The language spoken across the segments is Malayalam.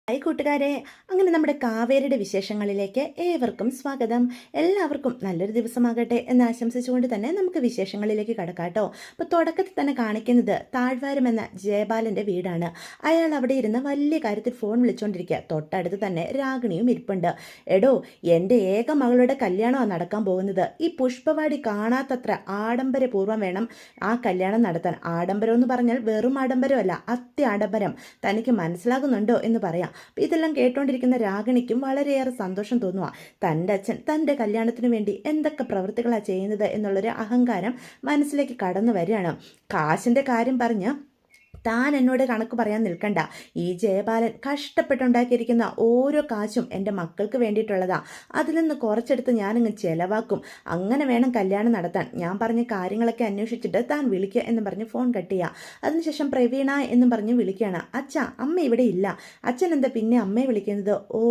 ഹായ് കൂട്ടുകാരെ, അങ്ങനെ നമ്മുടെ കാവേരിയുടെ വിശേഷങ്ങളിലേക്ക് ഏവർക്കും സ്വാഗതം. എല്ലാവർക്കും നല്ലൊരു ദിവസമാകട്ടെ എന്ന് ആശംസിച്ചുകൊണ്ട് തന്നെ നമുക്ക് വിശേഷങ്ങളിലേക്ക് കടക്കാട്ടോ. അപ്പോൾ തുടക്കത്തിൽ തന്നെ കാണിക്കുന്നത് താഴ്വാരം എന്ന ജയപാലൻ്റെ വീടാണ്. അയാൾ അവിടെ ഇരുന്ന് വലിയ കാര്യത്തിൽ ഫോൺ വിളിച്ചുകൊണ്ടിരിക്കുക. തൊട്ടടുത്ത് തന്നെ രാഗിണിയും ഇരിപ്പുണ്ട്. എടോ, എൻ്റെ ഏക മകളുടെ കല്യാണമാണ് നടക്കാൻ പോകുന്നത്. ഈ പുഷ്പവാടി കാണാത്തത്ര ആഡംബരപൂർവ്വം വേണം ആ കല്യാണം നടത്താൻ. ആഡംബരം എന്ന് പറഞ്ഞാൽ വെറും ആഡംബരമല്ല, അത്യാഡംബരം. തനിക്ക് മനസ്സിലാകുന്നുണ്ടോ എന്ന് പറയാം. ഇതെല്ലാം കേട്ടോണ്ടിരിക്കുന്ന രാഗിണിക്കും വളരെയേറെ സന്തോഷം തോന്നുക. തൻ്റെ അച്ഛൻ തൻ്റെ കല്യാണത്തിന് വേണ്ടി എന്തൊക്കെ പ്രവൃത്തികളാണ് ചെയ്യുന്നത് എന്നുള്ളൊരു അഹങ്കാരം മനസ്സിലേക്ക് കടന്നു വരികയാണ്. കാശിൻ്റെ കാര്യം പറഞ്ഞ് താൻ എന്നോട് കണക്ക് പറയാൻ നിൽക്കണ്ട. ഈ ജയപാലൻ കഷ്ടപ്പെട്ടുണ്ടാക്കിയിരിക്കുന്ന ഓരോ കാശും എൻ്റെ മക്കൾക്ക് വേണ്ടിയിട്ടുള്ളതാ. അതിൽ നിന്ന് കുറച്ചെടുത്ത് ഞാനങ്ങ് ചിലവാക്കും. അങ്ങനെ വേണം കല്യാണം നടത്താൻ. ഞാൻ പറഞ്ഞ കാര്യങ്ങളൊക്കെ അന്വേഷിച്ചിട്ട് താൻ വിളിക്കുക എന്ന് പറഞ്ഞ് ഫോൺ കട്ട് ചെയ്യുക. അതിനുശേഷം പ്രവീണ എന്നും പറഞ്ഞ് വിളിക്കുകയാണ്. അച്ഛ, അമ്മ ഇവിടെ ഇല്ല. അച്ഛൻ എന്താ പിന്നെ അമ്മയെ വിളിക്കുന്നത്? ഓ,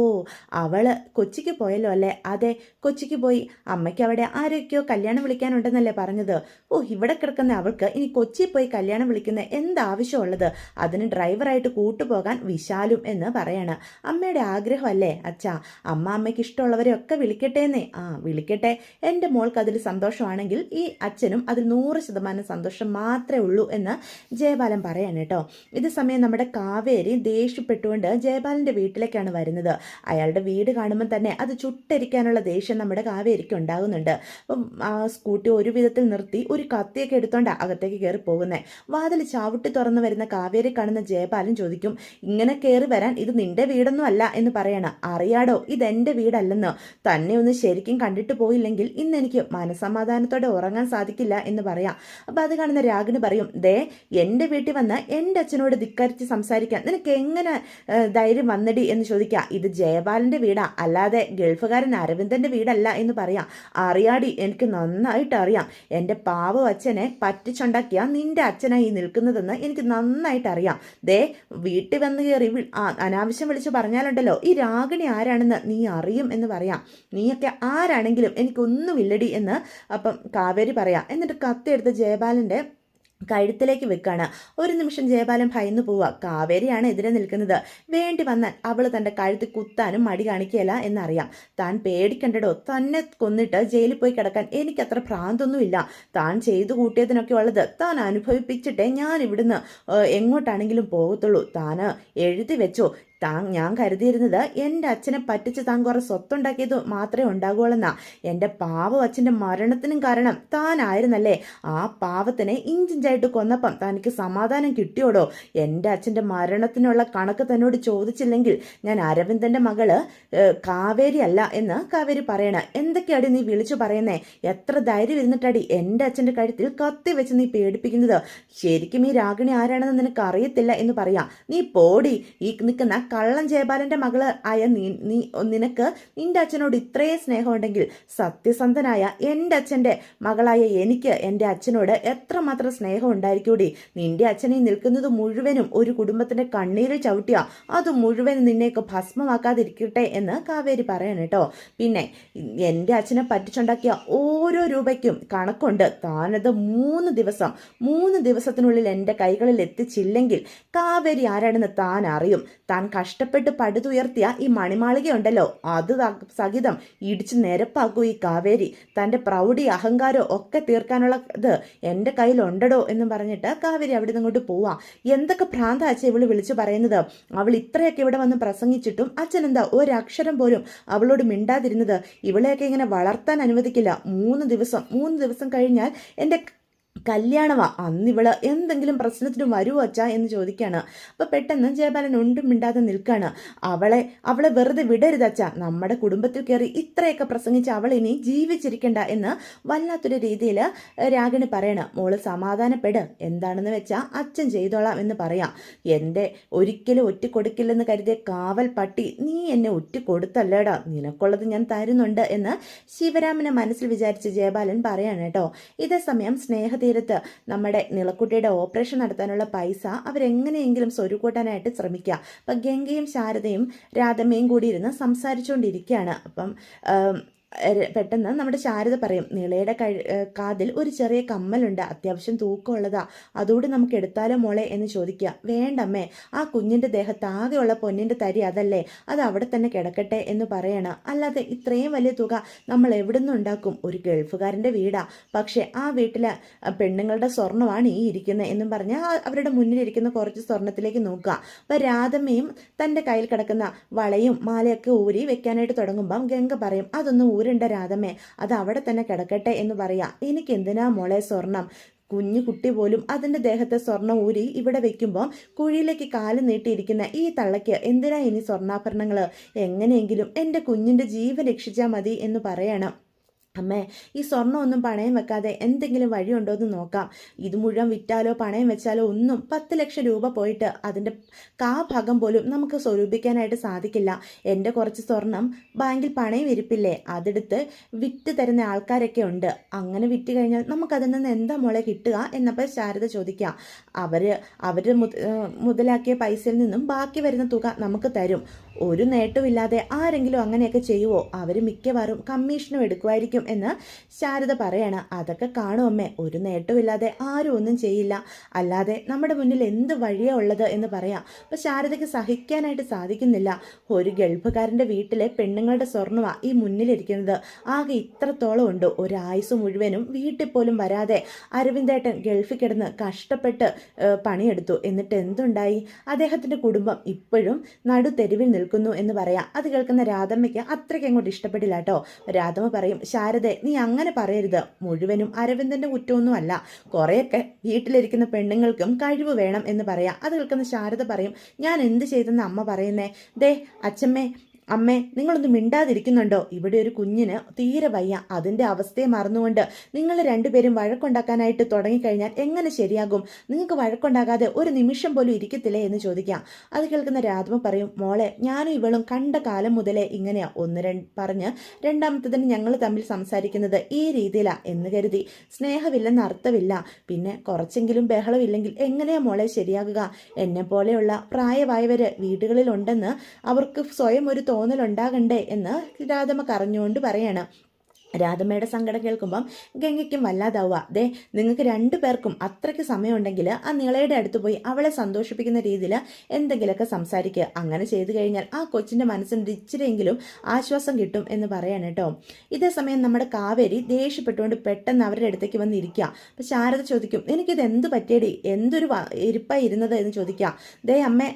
അവള് കൊച്ചിക്ക് പോയല്ലോ അല്ലേ? അതെ, കൊച്ചിക്ക് പോയി. അമ്മയ്ക്ക് അവിടെ ആരൊക്കെയോ കല്യാണം വിളിക്കാനുണ്ടെന്നല്ലേ പറഞ്ഞത്? ഓ, ഇവിടെ കിടക്കുന്ന അവൾക്ക് ഇനി കൊച്ചി പോയി കല്യാണം വിളിക്കുന്ന എന്താവശ്യം ഉള്ളത്? അതിന് ഡ്രൈവറായിട്ട് കൂട്ടുപോകാൻ വിശാലും എന്ന് പറയാണ്. അമ്മയുടെ ആഗ്രഹമല്ലേ അച്ഛാ? അമ്മയ്ക്ക് ഇഷ്ടമുള്ളവരെ ഒക്കെ വിളിക്കട്ടേന്നേ. ആ, വിളിക്കട്ടെ. എൻ്റെ മോൾക്ക് അതിൽ സന്തോഷമാണെങ്കിൽ ഈ അച്ഛനും അതിൽ 100% സന്തോഷം മാത്രമേ ഉള്ളൂ എന്ന് ജയപാലൻ പറയാണ് കേട്ടോ. ഇത് സമയം നമ്മുടെ കാവേരി ദേഷ്യപ്പെട്ടുകൊണ്ട് ജയപാലൻ്റെ വീട്ടിലേക്കാണ് വരുന്നത്. അയാളുടെ വീട് കാണുമ്പോൾ തന്നെ അത് ചുട്ടരിക്കാനുള്ള ദേഷ്യം നമ്മുടെ കാവേരിക്ക് ഉണ്ടാകുന്നുണ്ട്. അപ്പം ആ സ്കൂട്ടി ഒരു വിധത്തിൽ നിർത്തി ഒരു കത്തിയൊക്കെ എടുത്തോണ്ട് അകത്തേക്ക് കയറി പോകുന്നത്. വാതിൽ ചവിട്ടി തുറന്ന് വരുന്ന കാവേരി കാണുന്ന ജയപാലൻ ചോദിക്കും, ഇങ്ങനെ കയറി വരാൻ ഇത് നിന്റെ വീടൊന്നും അല്ല എന്ന് പറയണ. അറിയാടോ, ഇതെന്റെ വീടല്ലെന്ന്. തന്നെ ഒന്ന് ശരിക്കും കണ്ടിട്ട് പോയില്ലെങ്കിൽ ഇന്ന് എനിക്ക് മനസമാധാനത്തോടെ ഉറങ്ങാൻ സാധിക്കില്ല എന്ന് പറയാം. അപ്പൊ അത് കാണുന്ന രാഗിണി പറയും, ദേ, എൻ്റെ വീട്ടിൽ വന്ന് എൻ്റെ അച്ഛനോട് ധിക്കരിച്ച് സംസാരിക്കാൻ നിനക്ക് എങ്ങനെ ധൈര്യം വന്നടി എന്ന് ചോദിക്കുക. ഇത് ജയപാലന്റെ വീടാ, അല്ലാതെ ഗൾഫുകാരൻ അരവിന്ദന്റെ വീടല്ല എന്ന് പറയാം. അറിയാടി, എനിക്ക് നന്നായിട്ട് അറിയാം. എൻ്റെ പാവ അച്ഛനെ പറ്റിച്ചുണ്ടാക്കിയ നിന്റെ അച്ഛനായി നിൽക്കുന്നതെന്ന് എനിക്ക് നന്നായിട്ട് അറിയാം. ദേ, വീട്ടിൽ വന്ന് കയറി അനാവശ്യം വിളിച്ച് പറഞ്ഞാലുണ്ടല്ലോ, ഈ രാഗിണി ആരാണെന്ന് നീ അറിയും എന്ന് പറയാം. നീയൊക്കെ ആരാണെങ്കിലും എനിക്കൊന്നുമില്ലടി എന്ന് അപ്പം കാവേരി പറയാം. എന്നിട്ട് കത്തെടുത്ത് ജയപാലൻ്റെ കഴുത്തിലേക്ക് വെക്കാണ്. ഒരു നിമിഷം ജയപാലൻ ഭയന്നു പോവുക. കാവേരിയാണ് എതിരെ നിൽക്കുന്നത്. വേണ്ടി വന്നാൽ അവൾ തൻ്റെ കഴുത്തിൽ കുത്താനും മടി കാണിക്കുകയില്ല എന്നറിയാം. താൻ പേടിക്കണ്ടടോ, തന്നെ കൊന്നിട്ട് ജയിലിൽ പോയി കിടക്കാൻ എനിക്കത്ര ഭ്രാന്തൊന്നുമില്ല. താൻ ചെയ്തു കൂട്ടിയതിനൊക്കെ ഉള്ളത് താൻ അനുഭവിപ്പിച്ചിട്ടേ ഞാൻ ഇവിടുന്ന് എങ്ങോട്ടാണെങ്കിലും പോകത്തുള്ളൂ. താൻ എഴുതി വെച്ചോ. ഞാൻ കരുതിയിരുന്നത് എൻ്റെ അച്ഛനെ പറ്റിച്ച് താൻ കുറേ സ്വത്തുണ്ടാക്കിയത് മാത്രമേ ഉണ്ടാകുള്ളെന്നാ. എൻ്റെ പാവം അച്ഛൻ്റെ മരണത്തിനും കാരണം താനായിരുന്നല്ലേ? ആ പാവത്തിനെ ഇഞ്ചിഞ്ചായിട്ട് കൊന്നപ്പം തനിക്ക് സമാധാനം കിട്ടിയോടോ? എൻ്റെ അച്ഛൻ്റെ മരണത്തിനുള്ള കണക്ക് തന്നോട് ചോദിച്ചില്ലെങ്കിൽ ഞാൻ അരവിന്ദൻ്റെ മകള് കാവേരി അല്ല എന്ന് കാവേരി പറയണ. എന്തൊക്കെയാടി നീ വിളിച്ചു പറയുന്നേ? എത്ര ധൈര്യം ഇരുന്നിട്ടാടി എൻ്റെ അച്ഛൻ്റെ കഴുത്തിൽ കത്തി വെച്ച് നീ പേടിപ്പിക്കുന്നത്? ശരിക്കും ഈ രാഗിണി ആരാണെന്ന് നിനക്ക് അറിയത്തില്ല എന്ന് പറയാം. നീ പോടി. ഈ നിൽക്കുന്ന കള്ളൻ ജയപാലന്റെ മകള് ആയ നിനക്ക് നിന്റെ അച്ഛനോട് ഇത്രയും സ്നേഹമുണ്ടെങ്കിൽ സത്യസന്ധനായ എൻ്റെ അച്ഛൻ്റെ മകളായ എനിക്ക് എൻ്റെ അച്ഛനോട് എത്രമാത്രം സ്നേഹം ഉണ്ടായിരിക്കൂടി? നിന്റെ അച്ഛനെ നിൽക്കുന്നത് മുഴുവനും ഒരു കുടുംബത്തിന്റെ കണ്ണീരിൽ ചവിട്ടിയ അത് മുഴുവനും നിന്നെയൊക്കെ ഭസ്മമാക്കാതിരിക്കട്ടെ എന്ന് കാവേരി പറയണം കേട്ടോ. പിന്നെ എൻ്റെ അച്ഛനെ പറ്റിച്ചുണ്ടാക്കിയ ഓരോ രൂപയ്ക്കും കണക്കുണ്ട്. താനത് 3 ദിവസത്തിനുള്ളിൽ എൻ്റെ കൈകളിൽ എത്തിച്ചില്ലെങ്കിൽ കാവേരി ആരാണെന്ന് താൻ അറിയും. താൻ കഷ്ടപ്പെട്ട് പടുതുയർത്തിയ ഈ മണിമാളികയുണ്ടല്ലോ, അത് സഹിതം ഇടിച്ച് നിരപ്പാക്കൂ ഈ കാവേരി. തൻ്റെ പ്രൗഢി അഹങ്കാരം ഒക്കെ തീർക്കാനുള്ള ഇത് എൻ്റെ കയ്യിലുണ്ടടോ എന്നും പറഞ്ഞിട്ട് കാവേരി അവിടെ നിന്നങ്ങോട്ട് പോവാ. എന്തൊക്കെ ഭ്രാന്ത അച്ഛൻ ഇവള് വിളിച്ചു പറയുന്നത്? അവൾ ഇത്രയൊക്കെ ഇവിടെ വന്ന് പ്രസംഗിച്ചിട്ടും അച്ഛൻ എന്താ ഒരക്ഷരം പോലും അവളോട് മിണ്ടാതിരുന്നത്? ഇവളെയൊക്കെ ഇങ്ങനെ വളർത്താൻ അനുവദിക്കില്ല. 3 ദിവസം കഴിഞ്ഞാൽ എൻ്റെ കല്യാണമാ. അന്നിവള് എന്തെങ്കിലും പ്രശ്നത്തിന് വരുമോ അച്ഛാ എന്ന് ചോദിക്കുകയാണ്. അപ്പോൾ പെട്ടെന്ന് ജയപാലൻ ഒണ്ടും മിണ്ടാതെ നിൽക്കുകയാണ്. അവളെ വെറുതെ വിടരുത് അച്ഛാ. നമ്മുടെ കുടുംബത്തിൽ കയറി ഇത്രയൊക്കെ പ്രസംഗിച്ച് അവൾ ഇനി ജീവിച്ചിരിക്കണ്ട എന്ന് വല്ലാത്തൊരു രീതിയിൽ രാഗിണി പറയണം. മോള് സമാധാനപ്പെട്, എന്താണെന്ന് വെച്ചാൽ അച്ഛൻ ചെയ്തോളാം എന്ന് പറയാം. എൻ്റെ ഒരിക്കലും ഒറ്റ കൊടുക്കില്ലെന്ന് കരുതിയ കാവൽ പട്ടി, നീ എന്നെ ഒറ്റ കൊടുത്തല്ലേടാ, നിനക്കുള്ളത് ഞാൻ തരുന്നുണ്ട് എന്ന് ശിവരാമനെ മനസ്സിൽ വിചാരിച്ച് ജയപാലൻ പറയാണ് കേട്ടോ. ഇതേ സമയം സ്നേഹതീരത്ത് നമ്മുടെ നിളക്കുട്ടിയുടെ ഓപ്പറേഷൻ നടത്താനുള്ള പൈസ അവരെങ്ങനെയെങ്കിലും സ്വരുക്കൂട്ടാനായിട്ട് ശ്രമിക്കുക. അപ്പം ഗംഗയും ശാരദയും രാധമ്മയും കൂടി ഇരുന്ന് സംസാരിച്ചുകൊണ്ടിരിക്കുകയാണ്. അപ്പം പെട്ടെന്ന് നമ്മുടെ ശാരദ പറയും, നിളയുടെ കാതിൽ ഒരു ചെറിയ കമ്മലുണ്ട്, അത്യാവശ്യം തൂക്കമുള്ളതാ, അതുകൂടി നമുക്ക് എടുത്താലോ മോളെ എന്ന് ചോദിക്കുക. വേണ്ടമ്മേ, ആ കുഞ്ഞിൻ്റെ ദേഹത്ത് ആകെയുള്ള പൊന്നിൻ്റെ തരി അതല്ലേ, അത് അവിടെ തന്നെ കിടക്കട്ടെ എന്ന് പറയണം. അല്ലാതെ ഇത്രയും വലിയ തുക നമ്മൾ എവിടെ നിന്നുണ്ടാക്കും? ഒരു ഗൾഫുകാരൻ്റെ വീടാ, പക്ഷേ ആ വീട്ടിലെ പെണ്ണുങ്ങളുടെ സ്വർണ്ണമാണ് ഈ ഇരിക്കുന്നത് എന്നും പറഞ്ഞ് അവരുടെ മുന്നിലിരിക്കുന്ന കുറച്ച് സ്വർണ്ണത്തിലേക്ക് നോക്കുക. അപ്പോൾ രാധമ്മയും തൻ്റെ കയ്യിൽ കിടക്കുന്ന വളയും മാലയൊക്കെ ഊരി വെക്കാനായിട്ട് തുടങ്ങുമ്പം ഗംഗ പറയും, അതൊന്നും ഊരണ്ട രാധമ്മേ, അത് അവിടെ തന്നെ കിടക്കട്ടെ എന്ന് പറയാ. എനിക്ക് എന്തിനാ മോളെ സ്വർണം? കുഞ്ഞു കുട്ടി പോലും അതിൻ്റെ ദേഹത്തെ സ്വർണ്ണം ഊരി ഇവിടെ വെക്കുമ്പോൾ കുഴിയിലേക്ക് കാല് നീട്ടിയിരിക്കുന്ന ഈ തള്ളയ്ക്ക് എന്തിനാ ഇനി സ്വർണ്ണാഭരണങ്ങൾ? എങ്ങനെയെങ്കിലും എൻ്റെ കുഞ്ഞിൻ്റെ ജീവൻ രക്ഷിച്ചാൽ മതി എന്ന് പറയണം. അമ്മേ, ഈ സ്വർണ്ണമൊന്നും പണയം വെക്കാതെ എന്തെങ്കിലും വഴിയുണ്ടോ എന്ന് നോക്കാം. ഇത് മുഴുവൻ വിറ്റാലോ പണയം വെച്ചാലോ ഒന്നും 10 ലക്ഷം രൂപ പോയിട്ട് അതിൻ്റെ ഭാഗം പോലും നമുക്ക് സ്വരൂപിക്കാനായിട്ട് സാധിക്കില്ല. എൻ്റെ കുറച്ച് സ്വർണം ബാങ്കിൽ പണയം ഇരിപ്പില്ലേ, അതെടുത്ത് വിറ്റ് തരുന്ന ആൾക്കാരൊക്കെ ഉണ്ട്. അങ്ങനെ വിറ്റ് കഴിഞ്ഞാൽ നമുക്കതിൽ നിന്ന് എന്താ മോളെ കിട്ടുക എന്നപ്പോൾ ശാരദ ചോദിക്കാം. അവർ മുതലാക്കിയ പൈസയിൽ നിന്നും ബാക്കി വരുന്ന തുക നമുക്ക് തരും. ഒരു നേട്ടമില്ലാതെ ആരെങ്കിലും അങ്ങനെയൊക്കെ ചെയ്യുമോ? അവർ മിക്കവാറും കമ്മീഷനും എടുക്കുമായിരിക്കും എന്ന് ശാരദ പറയാണ്. അതൊക്കെ കാണും അമ്മേ, ഒരു നേട്ടമില്ലാതെ ആരും ഒന്നും ചെയ്യില്ല, അല്ലാതെ നമ്മുടെ മുന്നിൽ എന്ത് വഴിയാ ഉള്ളത് എന്ന് പറയാം. അപ്പോൾ ശാരദയ്ക്ക് സഹിക്കാനായിട്ട് സാധിക്കുന്നില്ല. ഒരു ഗൾഫുകാരൻ്റെ വീട്ടിലെ പെണ്ണുങ്ങളുടെ സ്വർണ്ണമാണ് ഈ മുന്നിലിരിക്കുന്നത്. ആകെ ഇത്രത്തോളം ഉണ്ട്. ഒരായുസ് മുഴുവനും വീട്ടിൽ പോലും വരാതെ അരവിന്ദേട്ടൻ ഗൾഫിൽ കിടന്ന് കഷ്ടപ്പെട്ട് പണിയെടുത്തു. എന്നിട്ട് എന്തുണ്ടായി? അദ്ദേഹത്തിൻ്റെ കുടുംബം ഇപ്പോഴും നടുതെരുവിൽ നിൽക്കുന്നു എന്ന് പറയാം. അത് കേൾക്കുന്ന രാധമ്മയ്ക്ക് അത്രയ്ക്ക് അങ്ങോട്ട് ഇഷ്ടപ്പെട്ടില്ല കേട്ടോ. രാധമ്മ പറയും, ശാരദേ, നീ അങ്ങനെ പറയരുത്. മുഴുവനും അരവിന്ദൻ്റെ കുറ്റമൊന്നും അല്ല, കുറേയൊക്കെ വീട്ടിലിരിക്കുന്ന പെണ്ണുങ്ങൾക്കും കഴിവ് വേണം എന്ന് പറയാം. അത് കേൾക്കുന്ന ശാരദ പറയും, ഞാൻ എന്ത് ചെയ്തെന്ന് അമ്മ പറയുന്നേ? ദേ അച്ഛമ്മേ, അമ്മേ, നിങ്ങളൊന്ന് മിണ്ടാതിരിക്കുന്നുണ്ടോ? ഇവിടെ ഒരു കുഞ്ഞിന് തീരെ വയ്യ, അതിൻ്റെ അവസ്ഥയെ മറന്നുകൊണ്ട് നിങ്ങൾ രണ്ടുപേരും വഴക്കുണ്ടാക്കാനായിട്ട് തുടങ്ങിക്കഴിഞ്ഞാൽ എങ്ങനെ ശരിയാകും? നിങ്ങൾക്ക് വഴക്കുണ്ടാകാതെ ഒരു നിമിഷം പോലും ഇരിക്കത്തില്ലേ എന്ന് ചോദിക്കാം. അത് കേൾക്കുന്ന രാധമ്മ പറയും, മോളെ, ഞാനും ഇവളും കണ്ട കാലം മുതലേ ഇങ്ങനെയാ. പറഞ്ഞ് രണ്ടാമത്തതിന് ഞങ്ങൾ തമ്മിൽ സംസാരിക്കുന്നത് ഈ രീതിയിലാണ് എന്ന് കരുതി സ്നേഹമില്ലെന്ന് അർത്ഥമില്ല. പിന്നെ കുറച്ചെങ്കിലും ബഹളമില്ലെങ്കിൽ എങ്ങനെയാ മോളെ ശരിയാകുക? എന്നെ പോലെയുള്ള പ്രായമായവർ വീടുകളിലുണ്ടെന്ന് അവർക്ക് സ്വയം ഒരു തോന്നലുണ്ടാകണ്ടേ എന്ന് രാധമ്മ കരഞ്ഞുകൊണ്ട് പറയാണ്. രാധമ്മയുടെ സങ്കടം കേൾക്കുമ്പം ഗംഗയ്ക്കും വല്ലാതാവുക. ദേ, നിങ്ങൾക്ക് 2 പേർക്കും അത്രയ്ക്ക് സമയമുണ്ടെങ്കിൽ ആ നിളയുടെ അടുത്ത് പോയി അവളെ സന്തോഷിപ്പിക്കുന്ന രീതിയിൽ എന്തെങ്കിലുമൊക്കെ സംസാരിക്കുക. അങ്ങനെ ചെയ്തു കഴിഞ്ഞാൽ ആ കൊച്ചിൻ്റെ മനസ്സിന് ഇച്ചിരിയെങ്കിലും ആശ്വാസം കിട്ടും എന്ന് പറയാണ് കേട്ടോ. ഇതേ സമയം നമ്മുടെ കാവേരി ദേഷ്യപ്പെട്ടുകൊണ്ട് പെട്ടെന്ന് അവരുടെ അടുത്തേക്ക് വന്നിരിക്കുക. അപ്പം ശാരദ ചോദിക്കും, എനിക്കിത് എന്ത് പറ്റിയടി, എന്തൊരു ഇരിപ്പായി ഇരുന്നത് എന്ന് ചോദിക്കാം. ദേ അമ്മ,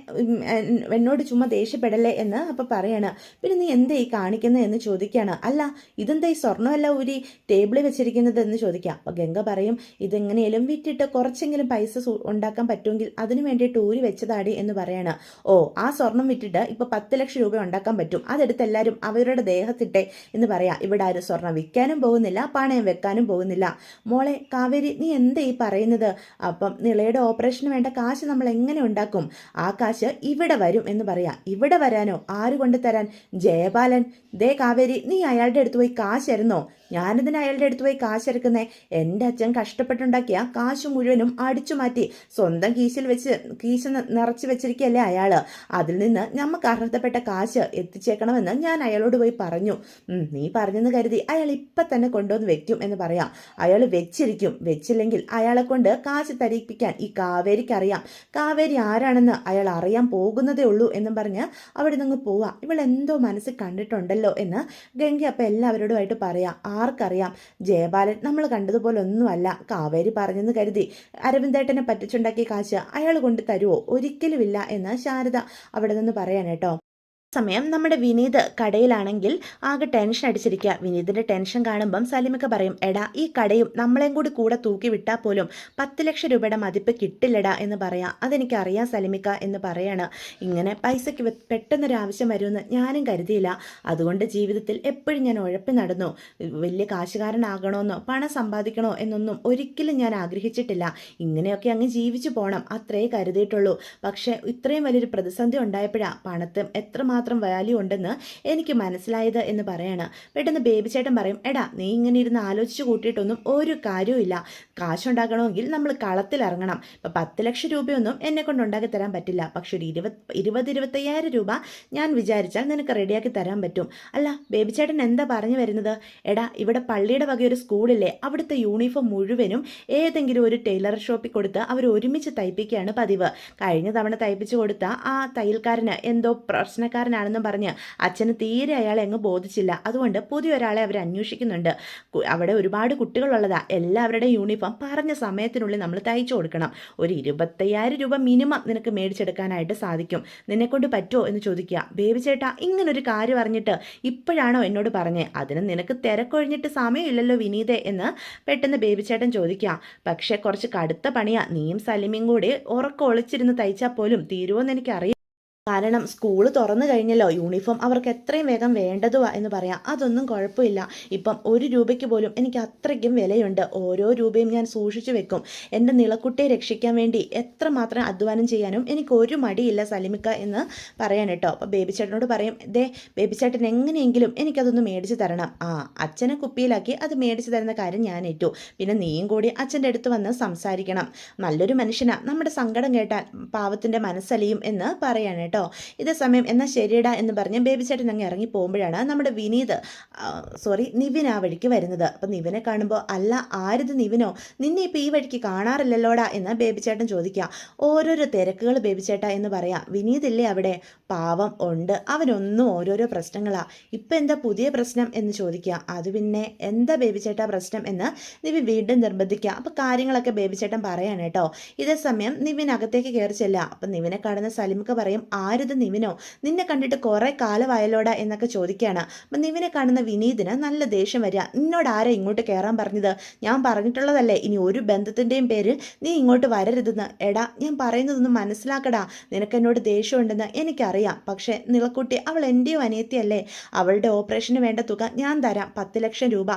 എന്നോട് ചുമ്മാ ദേഷ്യപ്പെടല്ലേ എന്ന് അപ്പം പറയാണ്. പിന്നെ നീ എന്തേ ഈ കാണിക്കുന്നത് എന്ന് ചോദിക്കുകയാണ്. അല്ല, ഇതെന്താ ഈ സ്വർണ്ണമല്ല ഊരി ടേബിളിൽ വെച്ചിരിക്കുന്നത് എന്ന് ചോദിക്കാം. അപ്പോൾ ഗംഗ പറയും, ഇതെങ്ങനെയും വിറ്റിട്ട് കുറച്ചെങ്കിലും പൈസ ഉണ്ടാക്കാൻ പറ്റുമെങ്കിൽ അതിനു വേണ്ടിയിട്ട് ഊരി വെച്ചതാടി എന്ന് പറയാണ്. ഓ, ആ സ്വർണം വിറ്റിട്ട് ഇപ്പോൾ 10 ലക്ഷം രൂപ ഉണ്ടാക്കാൻ പറ്റും, അതെടുത്ത് എല്ലാവരും അവരുടെ ദേഹത്തിട്ടെ എന്ന് പറയാം. ഇവിടെ ആരും സ്വർണം വിൽക്കാനും പോകുന്നില്ല, പണയം വെക്കാനും പോകുന്നില്ല. മോളെ കാവേരി, നീ എന്താ ഈ പറയുന്നത്? അപ്പം നിളയുടെ ഓപ്പറേഷന് വേണ്ട കാശ് നമ്മൾ എങ്ങനെ ഉണ്ടാക്കും? ആ കാശ് ഇവിടെ വരും എന്ന് പറയാം. ഇവിടെ വരാനോ? ആര് കൊണ്ട് തരാൻ? ജയപാലൻ. ദേ കാവേരി, നീ അയാളുടെ അടുത്ത് പോയി കാശായിരുന്നോ? ഞാനിതിന് അയാളുടെ അടുത്ത് പോയി കാശെടുക്കുന്നേ? എൻ്റെ അച്ഛൻ കഷ്ടപ്പെട്ടുണ്ടാക്കിയ കാശ് മുഴുവനും അടിച്ചു മാറ്റി സ്വന്തം കീശ നിറച്ച് വെച്ചിരിക്കുകയല്ലേ അയാള്. അതിൽ നിന്ന് നമുക്ക് അർഹതപ്പെട്ട കാശ് എത്തിച്ചേക്കണമെന്ന് ഞാൻ അയാളോട് പോയി പറഞ്ഞു. നീ പറഞ്ഞെന്ന് കരുതി അയാൾ ഇപ്പം തന്നെ കൊണ്ടുവന്ന് വെക്കും എന്ന് പറയാം. അയാൾ വെച്ചിരിക്കും. വെച്ചില്ലെങ്കിൽ അയാളെ കൊണ്ട് കാശ് തരിപ്പിക്കാൻ ഈ കാവേരിക്കറിയാം. കാവേരി ആരാണെന്ന് അയാൾ അറിയാൻ പോകുന്നതേ ഉള്ളൂ എന്നും പറഞ്ഞ് അവിടെ നിന്ന് പോവാ. ഇവളെന്തോ മനസ്സിൽ കണ്ടിട്ടുണ്ടല്ലോ എന്ന് ഗംഗ അപ്പം എല്ലാവരോടുമായിട്ട് പറയാം. ആർക്കറിയാം, ജയപാലൻ നമ്മൾ കണ്ടതുപോലെ ഒന്നുമല്ല. കാവേരി പറഞ്ഞെന്ന് കരുതി അരവിന്ദേട്ടനെ പറ്റിച്ചുണ്ടാക്കിയ കാശ് അയാൾ കൊണ്ട് തരുമോ? ഒരിക്കലുമില്ല എന്ന് ശാരദ അവിടെ നിന്ന് പറയാൻ കേട്ടോ. സമയം നമ്മുടെ വിനീത് കടയിലാണെങ്കിൽ ആകെ ടെൻഷൻ അടിച്ചിരിക്കുക. വിനീതിൻ്റെ ടെൻഷൻ കാണുമ്പം സലിമൊക്കെ പറയും, എടാ, ഈ കടയും നമ്മളെയും കൂടെ തൂക്കി വിട്ടാൽ പോലും 10 ലക്ഷം രൂപയുടെ മതിപ്പ് കിട്ടില്ലടാ എന്ന് പറയാം. അതെനിക്കറിയാം സലിമിക്ക എന്ന് പറയാണ്. ഇങ്ങനെ പൈസയ്ക്ക് പെട്ടെന്നൊരാവശ്യം വരുമെന്ന് ഞാനും കരുതിയില്ല. അതുകൊണ്ട് ജീവിതത്തിൽ എപ്പോഴും ഞാൻ ഉഴപ്പി നടന്നു. വലിയ കാശുകാരനാകണമെന്നോ പണം സമ്പാദിക്കണോ എന്നൊന്നും ഒരിക്കലും ഞാൻ ആഗ്രഹിച്ചിട്ടില്ല. ഇങ്ങനെയൊക്കെ അങ്ങ് ജീവിച്ചു പോകണം, അത്രേ കരുതിയിട്ടുള്ളൂ. പക്ഷേ ഇത്രയും വലിയൊരു പ്രതിസന്ധി ഉണ്ടായപ്പോഴാണ് പണത്തെ എത്രമാത്രം എത്രമാത്രം വാല്യൂ ഉണ്ടെന്ന് എനിക്ക് മനസ്സിലായത് എന്ന് പറയാണ്. പെട്ടെന്ന് ബേബി ചേട്ടൻ പറയും, എടാ നീ ഇങ്ങനെ ഇരുന്ന് ആലോചിച്ച് കൂട്ടിയിട്ടൊന്നും ഒരു കാര്യവുമില്ല. കാശുണ്ടാക്കണമെങ്കിൽ നമ്മൾ കളത്തിലിറങ്ങണം. ഇപ്പം 10 ലക്ഷം രൂപയൊന്നും എന്നെ കൊണ്ട് ഉണ്ടാക്കി തരാൻ പറ്റില്ല, പക്ഷെ ഒരു 20-25,000 രൂപ ഞാൻ വിചാരിച്ചാൽ നിനക്ക് റെഡിയാക്കി തരാൻ പറ്റും. അല്ല ബേബി ചേട്ടൻ എന്താ പറഞ്ഞു വരുന്നത്? എടാ ഇവിടെ പള്ളിയുടെ വക ഒരു സ്കൂളില്ലേ, അവിടുത്തെ യൂണിഫോം മുഴുവനും ഏതെങ്കിലും ഒരു ടൈലർ ഷോപ്പിൽ കൊടുത്ത് അവർ ഒരുമിച്ച് തയ്പ്പിക്കുകയാണ് പതിവ്. കഴിഞ്ഞ തവണ തയ്പ്പിച്ചു കൊടുത്ത ആ തയ്യൽക്കാരന് എന്തോ പ്രശ്നക്കാരനാണെന്നും പറഞ്ഞ് അച്ഛന് തീരെ അയാളെ അങ്ങ് ബോധിച്ചില്ല. അതുകൊണ്ട് പുതിയൊരാളെ അവർ അന്വേഷിക്കുന്നുണ്ട്. അവിടെ ഒരുപാട് കുട്ടികളുള്ളതാ. എല്ലാവരുടെയും യൂണിഫോം പറഞ്ഞ സമയത്തിനുള്ളിൽ നമ്മൾ തയ്ച്ചു കൊടുക്കണം. ഒരു 25,000 രൂപ മിനിമം നിനക്ക് മേടിച്ചെടുക്കാനായിട്ട് സാധിക്കും. നിന്നെക്കൊണ്ട് പറ്റുമോ എന്ന് ചോദിക്കുക. ബേബി ചേട്ടാ ഇങ്ങനൊരു കാര്യം അറിഞ്ഞിട്ട് ഇപ്പോഴാണോ എന്നോട് പറഞ്ഞേ? അതിന് നിനക്ക് തിരക്കൊഴിഞ്ഞിട്ട് സമയമില്ലല്ലോ വിനീതേ എന്ന് പെട്ടെന്ന് ബേബി ചേട്ടൻ ചോദിക്കാം. പക്ഷേ കുറച്ച് കടുത്ത പണിയാ. നീയും സലിമയും കൂടി ഉറക്കം ഒളിച്ചിരുന്ന് തയ്ച്ചാൽ പോലും തീരുമോയെന്ന് എനിക്കറിയാം. കാരണം സ്കൂൾ തുറന്നു കഴിഞ്ഞല്ലോ, യൂണിഫോം അവർക്ക് എത്രയും വേഗം വേണ്ടതുവാ എന്ന് പറയാം. അതൊന്നും കുഴപ്പമില്ല. ഇപ്പം 1 രൂപയ്ക്ക് പോലും എനിക്ക് അത്രയ്ക്കും വിലയുണ്ട്. ഓരോ രൂപയും ഞാൻ സൂക്ഷിച്ചു വെക്കും. എൻ്റെ നിളക്കുട്ടിയെ രക്ഷിക്കാൻ വേണ്ടി എത്രമാത്രം അധ്വാനം ചെയ്യാനും എനിക്ക് ഒരു മടിയില്ല സലിമിക്ക എന്ന് പറയാൻ കേട്ടോ. അപ്പോൾ ബേബി ചേട്ടനോട് പറയും, ദേ ബേബി ചേട്ടൻ എങ്ങനെയെങ്കിലും എനിക്കതൊന്ന് മേടിച്ച് തരണം. അച്ഛനെ കുപ്പിയിലാക്കി അത് മേടിച്ച് തരുന്ന കാര്യം ഞാൻ ഏറ്റു. പിന്നെ നീയും കൂടി അച്ഛൻ്റെ അടുത്ത് വന്ന് സംസാരിക്കണം. നല്ലൊരു മനുഷ്യനാ, നമ്മുടെ സങ്കടം കേട്ടാൽ പാവത്തിൻ്റെ മനസ്സലിയും എന്ന് പറയാൻ കേട്ടോ. ഇതേ സമയം എന്നാൽ ശരിയടാ എന്ന് പറഞ്ഞ് ബേബി ചേട്ടൻ അങ്ങ് ഇറങ്ങി പോകുമ്പോഴാണ് നമ്മുടെ നിവിൻ ആ വഴിക്ക് വരുന്നത്. അപ്പം നിവിനെ കാണുമ്പോൾ, അല്ല ആരിത് നിവിനോ, നിന്നെ ഇപ്പം ഈ വഴിക്ക് കാണാറില്ലല്ലോടാ എന്ന് ബേബി ചേട്ടൻ ചോദിക്കുക. ഓരോരോ തിരക്കുകൾ ബേബി ചേട്ടാ എന്ന് പറയാം. വിനീതില്ലേ അവിടെ? പാവം ഉണ്ട്, അവനൊന്നും ഓരോരോ പ്രശ്നങ്ങളാ. ഇപ്പം എന്താ പുതിയ പ്രശ്നം എന്ന് ചോദിക്കുക. അത് പിന്നെ എന്താ ബേബി ചേട്ടാ പ്രശ്നം എന്ന് നിവിൻ വീണ്ടും നിർബന്ധിക്കുക. അപ്പം കാര്യങ്ങളൊക്കെ ബേബി ചേട്ടൻ പറയാൻ കേട്ടോ. ഇതേ സമയം നിവിൻ അകത്തേക്ക് കയറി ചെല്ലുക. അപ്പം നിവിനെ കാണുന്ന സലിമൊക്കെ പറയും, ആരിത് നിവിനോ, നിന്നെ കണ്ടിട്ട് കുറേ കാലമായല്ലോടാ എന്നൊക്കെ ചോദിക്കുകയാണ്. അപ്പം നിവിനെ കാണുന്ന വിനീതിന് നല്ല ദേഷ്യം വരിക. നിന്നോട് ആരാ ഇങ്ങോട്ട് കയറാൻ പറഞ്ഞത്? ഞാൻ പറഞ്ഞിട്ടുള്ളതല്ലേ ഇനി ഒരു ബന്ധത്തിൻ്റെയും പേരിൽ നീ ഇങ്ങോട്ട് വരരുതെന്ന്. എടാ ഞാൻ പറയുന്നതൊന്നും മനസ്സിലാക്കടാ. നിനക്ക് എന്നോട് ദേഷ്യമുണ്ടെന്ന് എനിക്കറിയാം. പക്ഷേ നിളക്കുട്ടി അവൾ എൻ്റെയോ അനിയത്തിയല്ലേ. അവളുടെ ഓപ്പറേഷന് വേണ്ട തുക ഞാൻ തരാം, 10 ലക്ഷം രൂപ.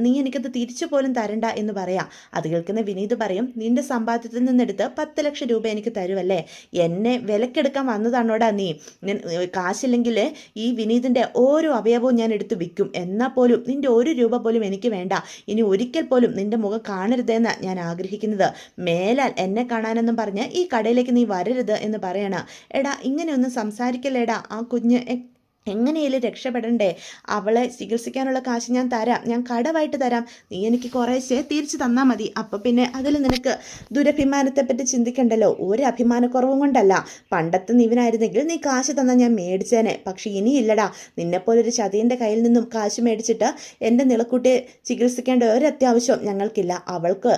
നീ എനിക്കത് തിരിച്ചു പോലും തരണ്ട എന്ന് പറയാം. അത് കേൾക്കുന്ന വിനീത് പറയും, നിന്റെ സമ്പാദ്യത്തിൽ നിന്നെടുത്ത് 10 ലക്ഷം രൂപ എനിക്ക് തരുമല്ലേ? എന്നെ വിലക്കെടുക്കാൻ വന്നതാണോടാ നീ? കാശില്ലെങ്കിൽ ഈ വിനീതിൻ്റെ ഓരോ അവയവവും ഞാൻ എടുത്ത് വിൽക്കും. എന്നാൽ പോലും നിന്റെ 1 രൂപ പോലും എനിക്ക് വേണ്ട. ഇനി ഒരിക്കൽ പോലും നിന്റെ മുഖം കാണരുതെന്ന് ഞാൻ ആഗ്രഹിക്കുന്നത്. മേലാൽ എന്നെ കാണാനെന്നും പറഞ്ഞ് ഈ കടയിലേക്ക് നീ വരരുത് എന്ന് പറയണ. എടാ ഇങ്ങനെയൊന്നും സംസാരിക്കല്ലേടാ. ആ കുഞ്ഞ് എങ്ങനെയാലും രക്ഷപ്പെടണ്ടേ? അവളെ ചികിത്സിക്കാനുള്ള കാശ് ഞാൻ തരാം, ഞാൻ കടമായിട്ട് തരാം. നീ എനിക്ക് കുറേശ്ശെ തിരിച്ചു തന്നാൽ മതി. അപ്പം പിന്നെ അതിൽ നിനക്ക് ദുരഭിമാനത്തെപ്പറ്റി ചിന്തിക്കണ്ടല്ലോ. ഒരു അഭിമാനക്കുറവും കൊണ്ടല്ല. പണ്ടത്തെ നിവിനായിരുന്നെങ്കിൽ നീ കാശ് തന്നാൽ ഞാൻ മേടിച്ചേനെ. പക്ഷെ ഇനിയില്ലടാ. നിന്നെപ്പോലൊരു ചതിയൻ്റെ കയ്യിൽ നിന്നും കാശ് മേടിച്ചിട്ട് എൻ്റെ നിളക്കുട്ടിയെ ചികിത്സിക്കേണ്ട ഒരു അത്യാവശ്യം ഞങ്ങൾക്കില്ല. അവൾക്ക്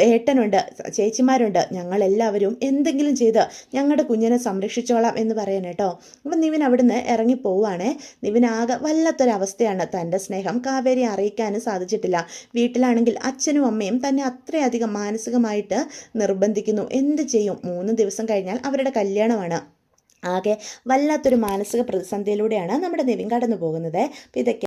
ഏട്ടനുണ്ട്, ചേച്ചിമാരുണ്ട്. ഞങ്ങളെല്ലാവരും എന്തെങ്കിലും ചെയ്ത് ഞങ്ങളുടെ കുഞ്ഞിനെ സംരക്ഷിച്ചോളാം എന്ന് പറയാൻ കേട്ടോ. അപ്പം നിവിൻ അവിടുന്ന് ഇറങ്ങിപ്പോവാണ്. നിവിനാകെ വല്ലാത്തൊരവസ്ഥയാണ്. തൻ്റെ സ്നേഹം കാവേരി അറിയിക്കാനും സാധിച്ചിട്ടില്ല. വീട്ടിലാണെങ്കിൽ അച്ഛനും അമ്മയും തന്നെ അത്രയധികം മാനസികമായിട്ട് നിർബന്ധിക്കുന്നു. എന്ത് ചെയ്യും? 3 ദിവസം കഴിഞ്ഞാൽ അവരുടെ കല്യാണമാണ്. ആകെ വല്ലാത്തൊരു മാനസിക പ്രതിസന്ധിയിലൂടെയാണ് നമ്മുടെ നിവിൻ കടന്നു പോകുന്നത്. അപ്പോൾ ഇതൊക്കെ